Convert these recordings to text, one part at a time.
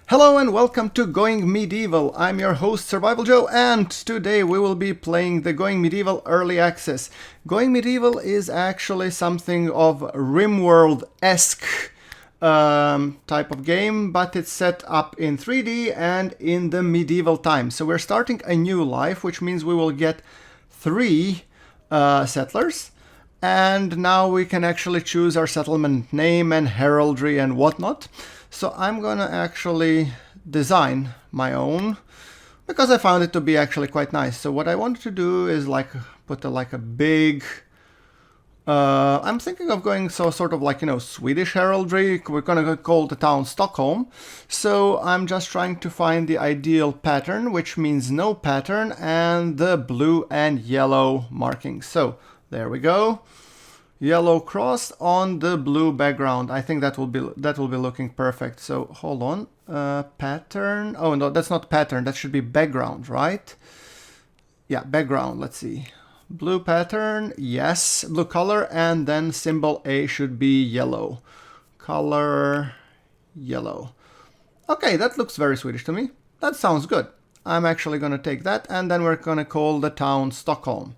Hello and welcome to Going Medieval. I'm your host Survival Joe, and today we will be playing the Going Medieval Early Access. Going Medieval is actually something of rimworld-esque type of game, but it's set up in 3D and in the medieval times. So we're starting a new life, which means we will get 3 settlers. And now we can actually choose our settlement name and heraldry and whatnot. So I'm gonna actually design my own because I found it to be actually quite nice. So what I wanted to do is put a big I'm thinking of going sort of like, Swedish heraldry. We're gonna call the town Stockholm. So I'm just trying to find the ideal pattern, which means no pattern and the blue and yellow markings. So there we go. Yellow cross on the blue background. I think that will be looking perfect. So hold on. Pattern. Oh no, that's not pattern. That should be background, right? Yeah, background. Let's see. Blue pattern. Yes, blue color, and then symbol A should be yellow. Color yellow. Okay, that looks very Swedish to me. That sounds good. I'm actually gonna take that, and then we're gonna call the town Stockholm.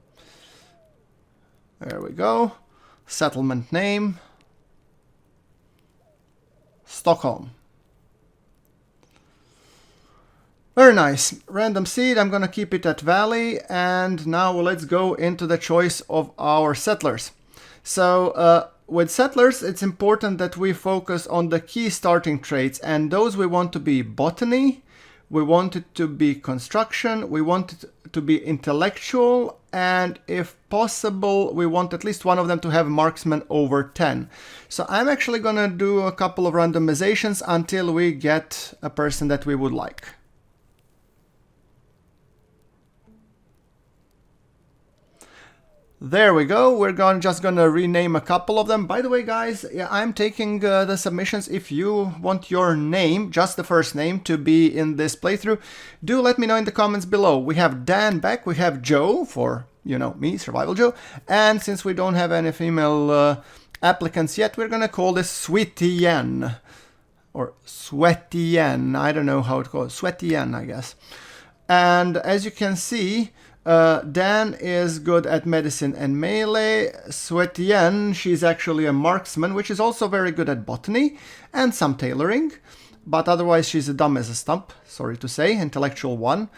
There we go. Settlement name, Stockholm. Very nice. Random seed, I'm gonna keep it at valley, and now let's go into the choice of our settlers. So with settlers, it's important that we focus on the key starting traits, and those we want to be botany, we want it to be construction, we want it to be intellectual, and if possible, we want at least one of them to have marksman over 10. So I'm actually gonna do a couple of randomizations until we get a person that we would like. There we go. We're just gonna rename a couple of them. By the way, guys, I'm taking the submissions. If you want your name, just the first name, to be in this playthrough, do let me know in the comments below. We have Dan back, we have Joe for, me, Survival Joe, and since we don't have any female applicants yet, we're gonna call this Sweetienne, or Sweetienne, I don't know how it goes, Sweetienne, I guess. And as you can see, Dan is good at medicine and melee. Sweetienne, she's actually a marksman, which is also very good at botany and some tailoring. But otherwise she's dumb as a stump, sorry to say, intellectual 1.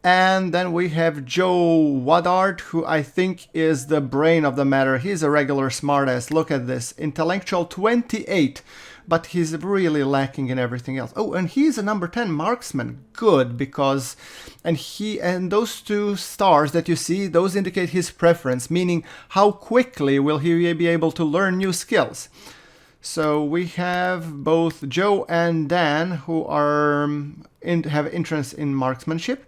And then we have Joe Woodard, who I think is the brain of the matter. He's a regular smartass. Look at this, intellectual 28. But he's really lacking in everything else. Oh, and he's a number 10 marksman. Good, because and those 2 stars that you see, those indicate his preference, meaning how quickly will he be able to learn new skills. So we have both Joe and Dan who have interest in marksmanship.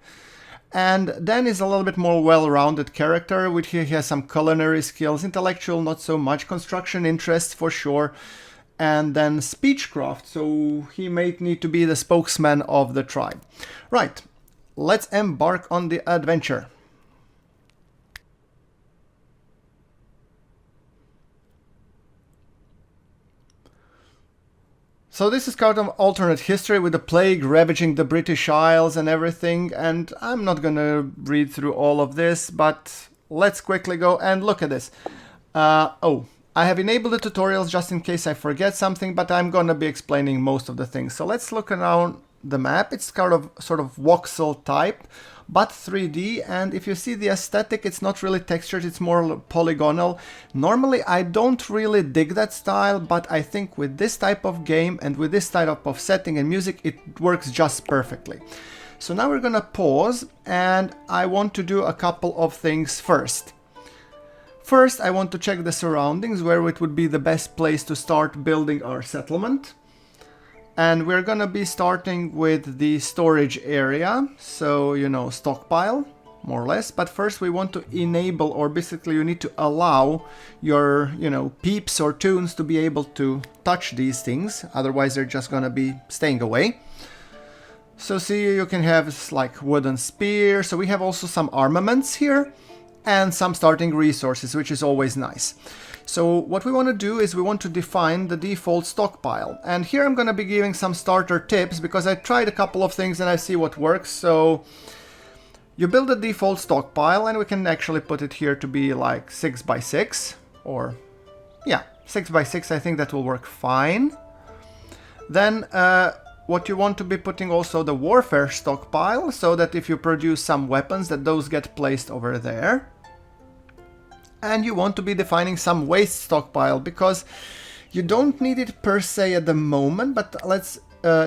And Dan is a little bit more well-rounded character, which he has some culinary skills, intellectual not so much, construction interest for sure, and then speechcraft, so he may need to be the spokesman of the tribe. Right, let's embark on the adventure. So this is kind of alternate history with the plague ravaging the British Isles and everything, and I'm not gonna read through all of this, but let's quickly go and look at this. I have enabled the tutorials just in case I forget something, but I'm gonna be explaining most of the things. So let's look around the map. It's kind of sort of voxel type, but 3D, and if you see the aesthetic, it's not really textured, it's more polygonal. Normally I don't really dig that style, but I think with this type of game and with this type of setting and music, it works just perfectly. So now we're gonna pause, and I want to do a couple of things first. First, I want to check the surroundings, where it would be the best place to start building our settlement. And we're gonna be starting with the storage area, so, stockpile, more or less. But first we want to enable, or basically you need to allow your, peeps or toons to be able to touch these things, otherwise they're just gonna be staying away. So see, you can have like wooden spear, so we have also some armaments here. and some starting resources, which is always nice. So what we want to do is we want to define the default stockpile. And here I'm going to be giving some starter tips because I tried a couple of things and I see what works. So you build a default stockpile, and we can actually put it here to be like 6 by 6, or yeah, 6 by 6. I think that will work fine. Then what you want to be putting also the warfare stockpile, so that if you produce some weapons, that those get placed over there. And you want to be defining some waste stockpile, because you don't need it per se at the moment, but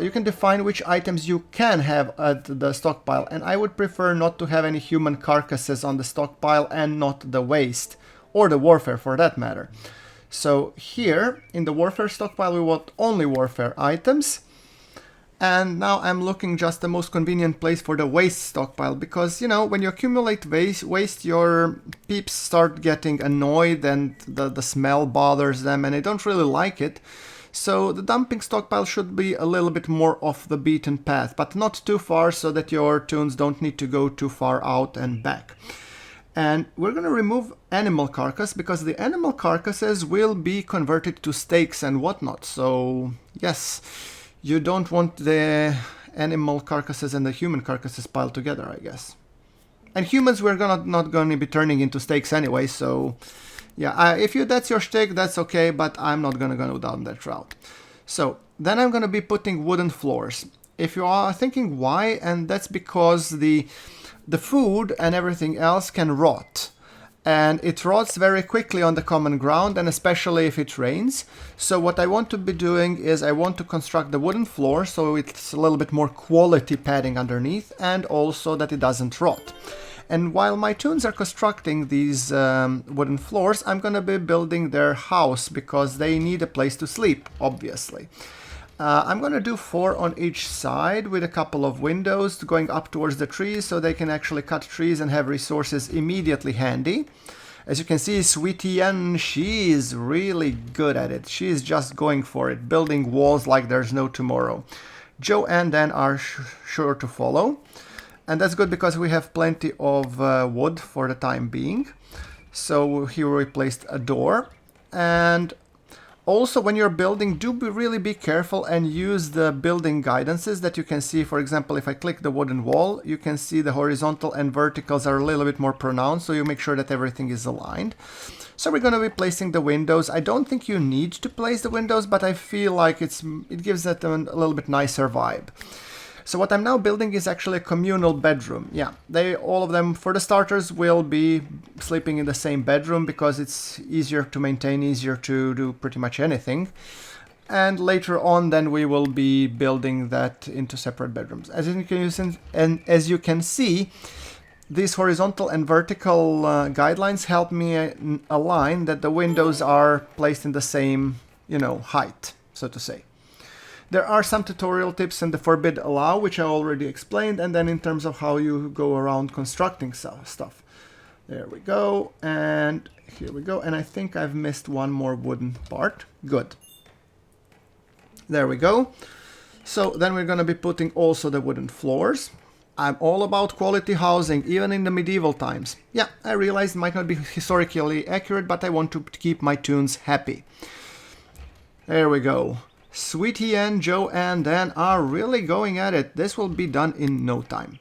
you can define which items you can have at the stockpile, and I would prefer not to have any human carcasses on the stockpile and not the waste, or the warfare for that matter. So here in the warfare stockpile we want only warfare items. And now I'm looking just the most convenient place for the waste stockpile, because, you know, when you accumulate waste, your peeps start getting annoyed and the smell bothers them and they don't really like it. So the dumping stockpile should be a little bit more off the beaten path, but not too far so that your toons don't need to go too far out and back. And we're going to remove animal carcass, because the animal carcasses will be converted to steaks and whatnot. So yes, you don't want the animal carcasses and the human carcasses piled together, I guess. And humans we're not going to be turning into steaks anyway, so yeah, if that's your steak, that's okay, but I'm not going to go down that route. So then I'm going to be putting wooden floors. If you are thinking why, and that's because the food and everything else can rot. And it rots very quickly on the common ground, and especially if it rains. So what I want to be doing is I want to construct the wooden floor so it's a little bit more quality padding underneath, and also that it doesn't rot. And while my toons are constructing these wooden floors, I'm going to be building their house, because they need a place to sleep, obviously. I'm going to do 4 on each side with a couple of windows going up towards the trees, so they can actually cut trees and have resources immediately handy. As you can see, Sweetie Ann, she is really good at it. She is just going for it, building walls like there's no tomorrow. Joe and Dan are sure to follow. And that's good because we have plenty of wood for the time being. So here we placed a door. And also, when you're building, really be careful and use the building guidances that you can see. For example, if I click the wooden wall, you can see the horizontal and verticals are a little bit more pronounced, so you make sure that everything is aligned. So we're going to be placing the windows. I don't think you need to place the windows, but I feel like it gives it a little bit nicer vibe. So what I'm now building is actually a communal bedroom. Yeah, all of them, for the starters, will be sleeping in the same bedroom because it's easier to maintain, easier to do pretty much anything. And later on, then we will be building that into separate bedrooms. As you can see, these horizontal and vertical guidelines help me align that the windows are placed in the same, height, so to say. There are some tutorial tips in the forbid allow, which I already explained, and then in terms of how you go around constructing stuff. There we go, and here we go, and I think I've missed one more wooden part. Good. There we go. So then we're going to be putting also the wooden floors. I'm all about quality housing, even in the medieval times. Yeah, I realize it might not be historically accurate, but I want to keep my toons happy. There we go. Sweetie Ann, Joe and Dan are really going at it. This will be done in no time.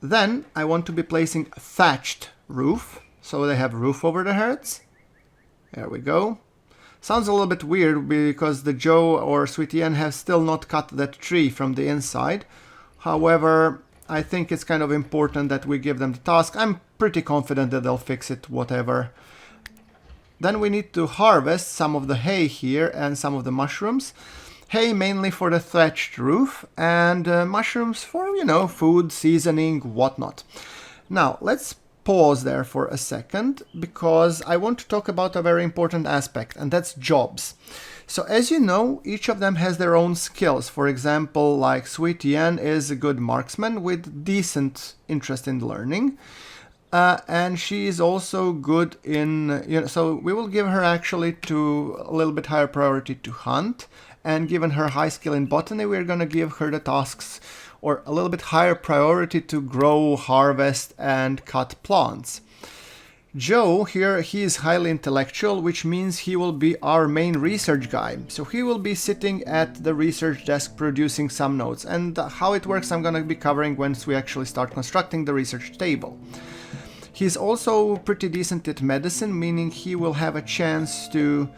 Then I want to be placing a thatched roof, so they have roof over their heads. There we go. Sounds a little bit weird because the Joe or Sweetie Ann have still not cut that tree from the inside. However, I think it's kind of important that we give them the task. I'm pretty confident that they'll fix it, whatever. Then we need to harvest some of the hay here and some of the mushrooms. Hay mainly for the thatched roof, and mushrooms for, food, seasoning, whatnot. Now, let's pause there for a second, because I want to talk about a very important aspect, and that's jobs. So as you know, each of them has their own skills. For example, like Sweetie Ann is a good marksman with decent interest in learning. And she is also good in, so we will give her actually to a little bit higher priority to hunt. And given her high skill in botany, we're going to give her the tasks or a little bit higher priority to grow, harvest, and cut plants. Joe here, he is highly intellectual, which means he will be our main research guy. So he will be sitting at the research desk producing some notes. And how it works I'm gonna be covering once we actually start constructing the research table. He's also pretty decent at medicine, meaning he will have a chance to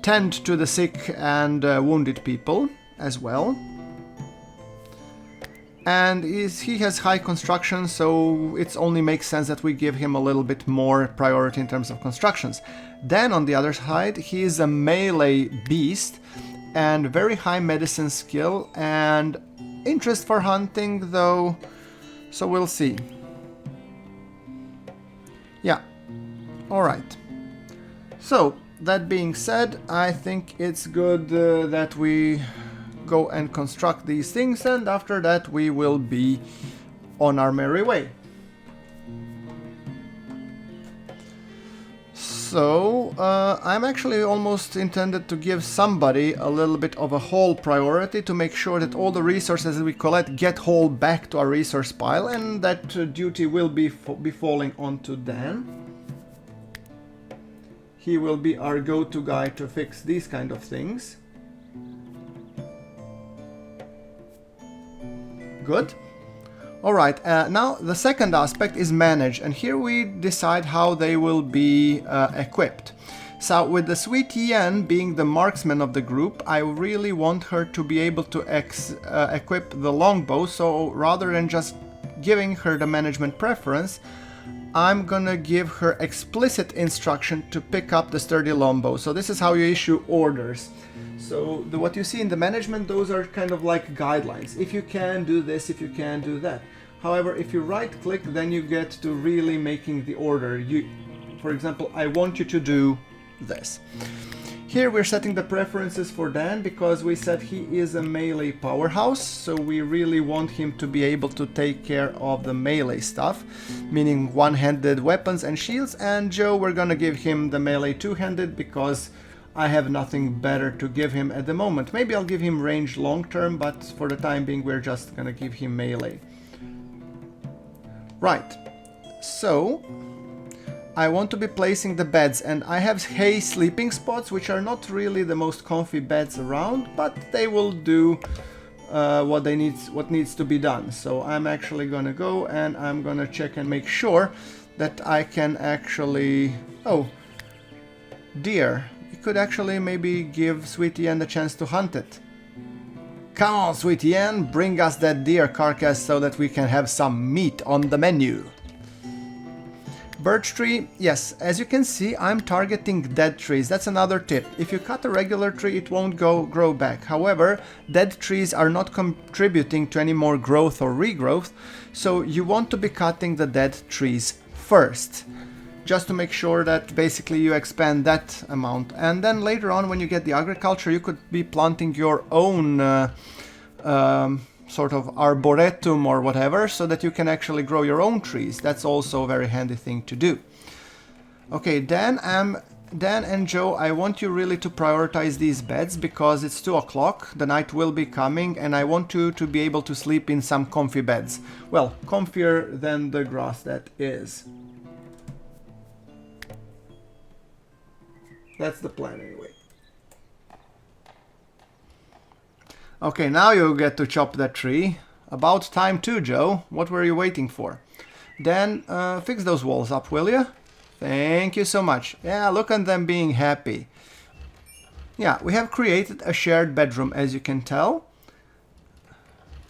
tend to the sick and wounded people as well. And he has high construction, so it only makes sense that we give him a little bit more priority in terms of constructions. Then on the other side, he is a melee beast and very high medicine skill and interest for hunting though, so we'll see. Yeah, alright. So, that being said, I think it's good that we go and construct these things, and after that we will be on our merry way. So I'm actually almost intended to give somebody a little bit of a whole priority to make sure that all the resources that we collect get whole back to our resource pile, and that duty will be falling onto Dan. He will be our go-to guy to fix these kind of things. Good. Alright, now the second aspect is manage, and here we decide how they will be equipped. So with the Sweet Yen being the marksman of the group, I really want her to be able to equip the longbow, so rather than just giving her the management preference, I'm gonna give her explicit instruction to pick up the sturdy longbow. So this is how you issue orders. So what you see in the management, those are kind of like guidelines. If you can do this, if you can do that. However, if you right click, then you get to really making the order. For example, I want you to do this. Here we're setting the preferences for Dan because we said he is a melee powerhouse, so we really want him to be able to take care of the melee stuff, meaning one-handed weapons and shields, and Joe, we're gonna give him the melee two-handed because I have nothing better to give him at the moment. Maybe I'll give him range long term, but for the time being we're just gonna give him melee. Right, so I want to be placing the beds, and I have hay sleeping spots, which are not really the most comfy beds around, but they will do what needs to be done. So I'm actually gonna go and I'm gonna check and make sure that I can actually... Oh, deer. You could actually maybe give Sweet Yen the chance to hunt it. Come on, Sweet Yen, bring us that deer carcass so that we can have some meat on the menu. Birch tree, yes, as you can see, I'm targeting dead trees. That's another tip. If you cut a regular tree, it won't grow back. However, dead trees are not contributing to any more growth or regrowth, so you want to be cutting the dead trees first, just to make sure that basically you expand that amount. And then later on, when you get the agriculture, you could be planting your own sort of arboretum or whatever, so that you can actually grow your own trees. That's also a very handy thing to do. Okay, Dan and Joe, I want you really to prioritize these beds because it's 2 o'clock, the night will be coming, and I want you to be able to sleep in some comfy beds. Well, comfier than the grass that is. That's the plan anyway. Okay, now you get to chop that tree. About time too, Joe. What were you waiting for? Then fix those walls up, will you? Thank you so much. Yeah, look at them being happy. Yeah, we have created a shared bedroom, as you can tell.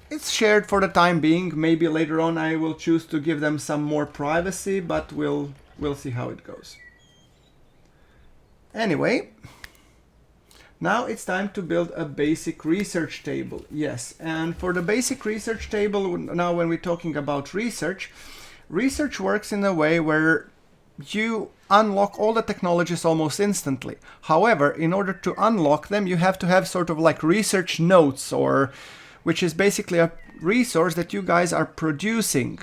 It's shared for the time being. Maybe later on I will choose to give them some more privacy, but we'll see how it goes. Anyway, now it's time to build a basic research table. Yes, and for the basic research table, now when we're talking about research works in a way where you unlock all the technologies almost instantly. However, in order to unlock them, you have to have sort of like research notes, or which is basically a resource that you guys are producing.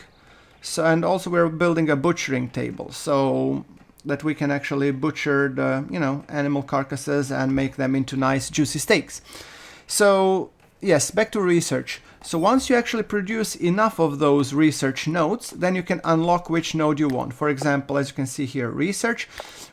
So, and also we're building a butchering table, so that we can actually butcher the, animal carcasses and make them into nice juicy steaks. So yes, back to research. So once you actually produce enough of those research nodes, then you can unlock which node you want. For example, as you can see here, research,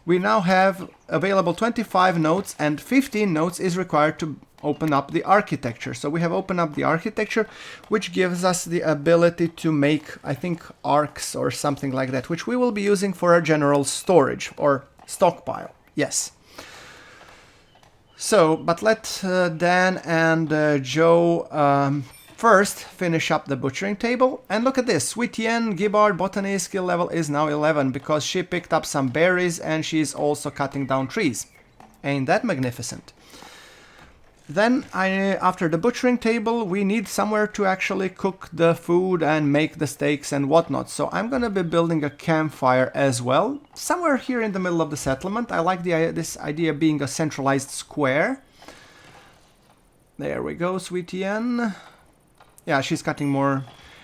we now have available 25 nodes and 15 nodes is required to open up the architecture. So we have opened up the architecture, which gives us the ability to make, I think, arcs or something like that, which we will be using for our general storage or stockpile. Yes. So, but let Dan and Joe first finish up the butchering table. And look at this, Sweet Yen, Gibbard, botany skill level is now 11 because she picked up some berries and she's also cutting down trees. Ain't that magnificent? Then, after the butchering table, we need somewhere to actually cook the food and make the steaks and whatnot. So I'm gonna be building a campfire as well, somewhere here in the middle of the settlement. I like this idea being a centralized square. There we go, Sweet Yen. Yeah, she's cutting more.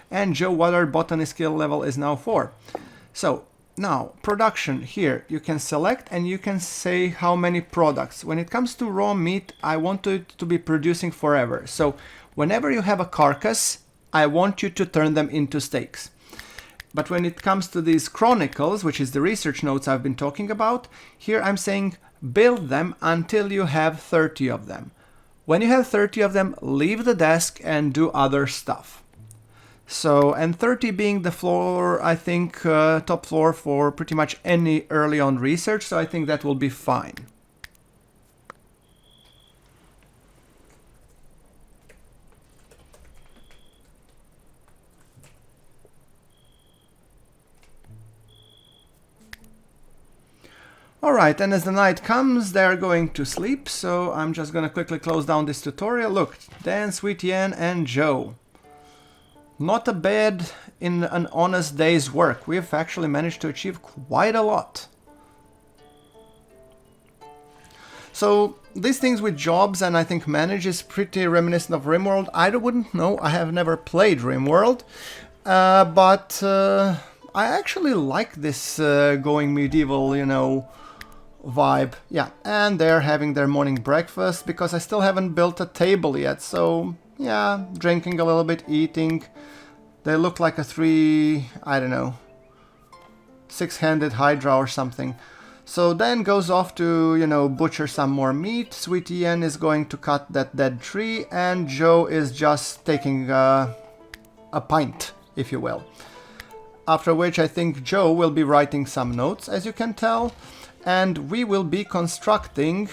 And Joe Water botany skill level is now 4. So, now, production here, you can select and you can say how many products. When it comes to raw meat, I want it to be producing forever. So, whenever you have a carcass, I want you to turn them into steaks. But when it comes to these chronicles, which is the research notes I've been talking about, here I'm saying build them until you have 30 of them. When you have 30 of them, leave the desk and do other stuff. So, and 30 being the floor, I think, top floor for pretty much any early on research, so I think that will be fine. Alright, and as the night comes, they're going to sleep, so I'm just gonna quickly close down this tutorial. Look, Dan, Sweet Yen, and Joe. Not a bad in an honest day's work. We've actually managed to achieve quite a lot. So these things with jobs and I think manage is pretty reminiscent of RimWorld. I wouldn't know, I have never played RimWorld, but I actually like this going medieval, you know, vibe. Yeah, and they're having their morning breakfast because I still haven't built a table yet, so yeah, drinking a little bit, eating. They look like a six-handed hydra or something. So Dan goes off to, you know, butcher some more meat. Sweet Yen is going to cut that dead tree, and Joe is just taking a pint, if you will. After which I think Joe will be writing some notes, as you can tell, and we will be constructing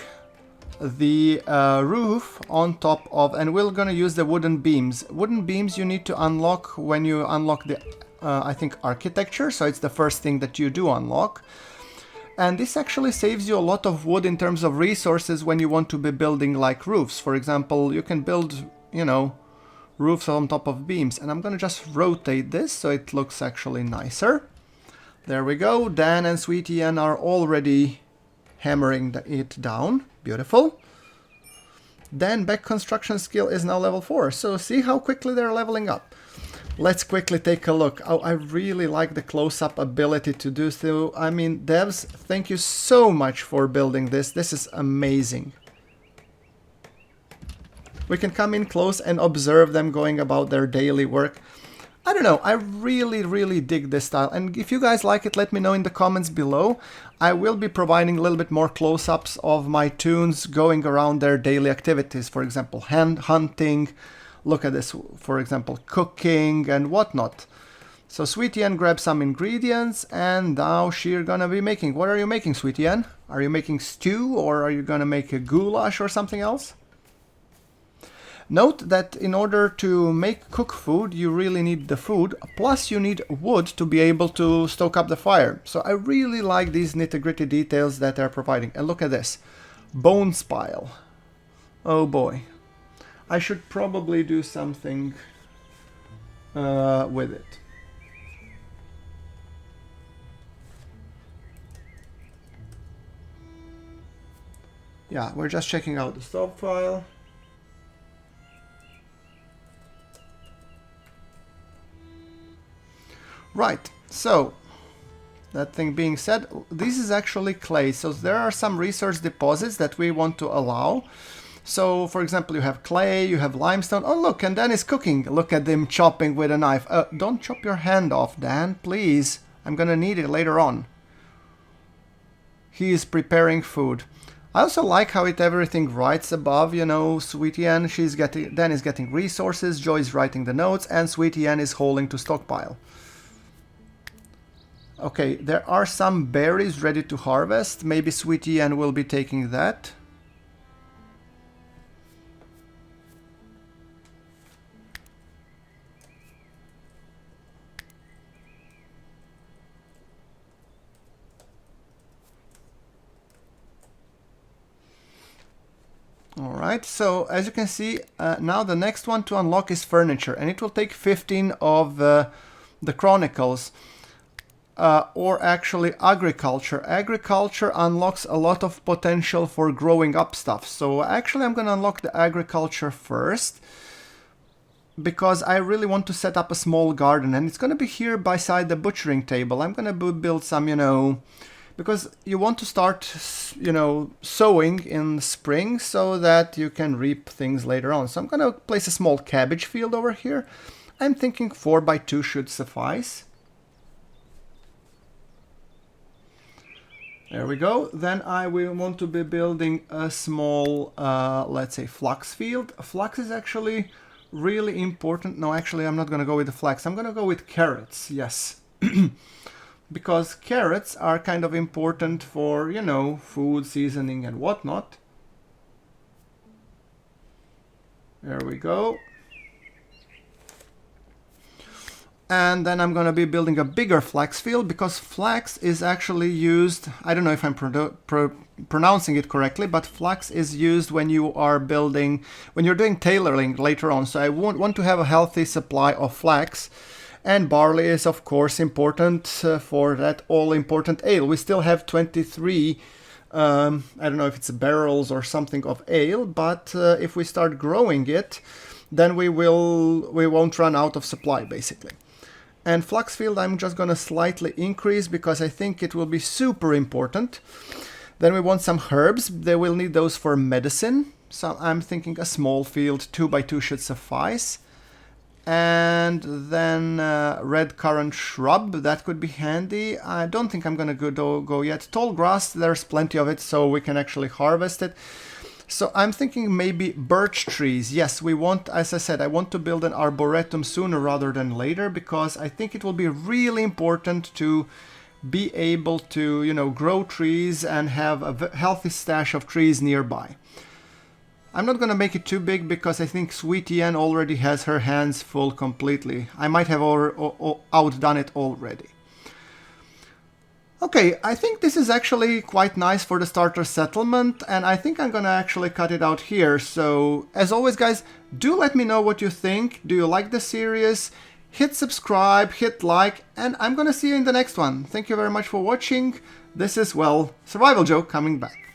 the roof on top of, and we're gonna use the wooden beams. Wooden beams you need to unlock when you unlock the, I think, architecture, so it's the first thing that you do unlock. And this actually saves you a lot of wood in terms of resources when you want to be building like roofs. For example, you can build, you know, roofs on top of beams, and I'm gonna just rotate this so it looks actually nicer. There we go. Dan and Sweet Yen are already hammering it down. Beautiful. Dan back construction skill is now level 4, so see how quickly they're leveling up. Let's quickly take a look. Oh, I really like the close-up ability to do so. I mean, devs, thank you so much for building this. This is amazing. We can come in close and observe them going about their daily work. I don't know, I really dig this style, and if you guys like it, let me know in the comments below. I will be providing a little bit more close-ups of my toons going around their daily activities, for example, hand hunting, look at this, for example, cooking and whatnot. So Sweet Yen grabs some ingredients, and now she's gonna be making, what are you making, Sweet Yen? Are you making stew, or are you gonna make a goulash or something else? Note that in order to cook food, you really need the food, plus you need wood to be able to stoke up the fire. So I really like these nitty-gritty details that they're providing. And look at this, bones pile. Oh boy. I should probably do something with it. Yeah, we're just checking out the stove file. Right, so that thing being said, this is actually clay, so there are some resource deposits that we want to allow. So, for example, you have clay, you have limestone. Oh, look, and Dan is cooking. Look at him chopping with a knife. Don't chop your hand off, Dan, please. I'm gonna need it later on. He is preparing food. I also like how everything writes above, you know, Sweetie Ann, Dan is getting resources, Joy is writing the notes, and Sweetie Ann is holding to stockpile. Okay, there are some berries ready to harvest. Maybe Sweetie Ann will be taking that. Alright, so as you can see, now the next one to unlock is furniture, and it will take 15 of the chronicles. Or actually agriculture. Agriculture unlocks a lot of potential for growing up stuff. So actually I'm gonna unlock the agriculture first, because I really want to set up a small garden, and it's gonna be here beside the butchering table. I'm gonna build some, you know, because you want to start, you know, sowing in spring so that you can reap things later on. So I'm gonna place a small cabbage field over here. I'm thinking 4x2 should suffice. There we go. Then I will want to be building a small, let's say, flax field. Flax is actually really important. No, actually, I'm not going to go with the flax. I'm going to go with carrots, yes. Because carrots are kind of important for, you know, food, seasoning and whatnot. There we go. And then I'm going to be building a bigger flax field, because flax is actually used, I don't know if I'm pronouncing it correctly, but flax is used when you are building, when you're doing tailoring later on. So I want to have a healthy supply of flax. And barley is of course important for that all-important ale. We still have 23, I don't know if it's barrels or something of ale, but if we start growing it, then we won't run out of supply basically. And flax field I'm just gonna slightly increase, because I think it will be super important. Then we want some herbs. They will need those for medicine. So I'm thinking a small field, 2x2 should suffice. And then red currant shrub, that could be handy. I don't think I'm gonna go yet. Tall grass, there's plenty of it, so we can actually harvest it. So I'm thinking maybe birch trees. Yes, we want, as I said, I want to build an arboretum sooner rather than later, because I think it will be really important to be able to, you know, grow trees and have a healthy stash of trees nearby. I'm not gonna make it too big, because I think Sweetie Ann already has her hands full completely. I might have outdone it already. Okay, I think this is actually quite nice for the starter settlement, and I think I'm gonna actually cut it out here. So, as always guys, do let me know what you think. Do you like the series? Hit subscribe, hit like, and I'm gonna see you in the next one. Thank you very much for watching. This is, well, Survival Joe coming back.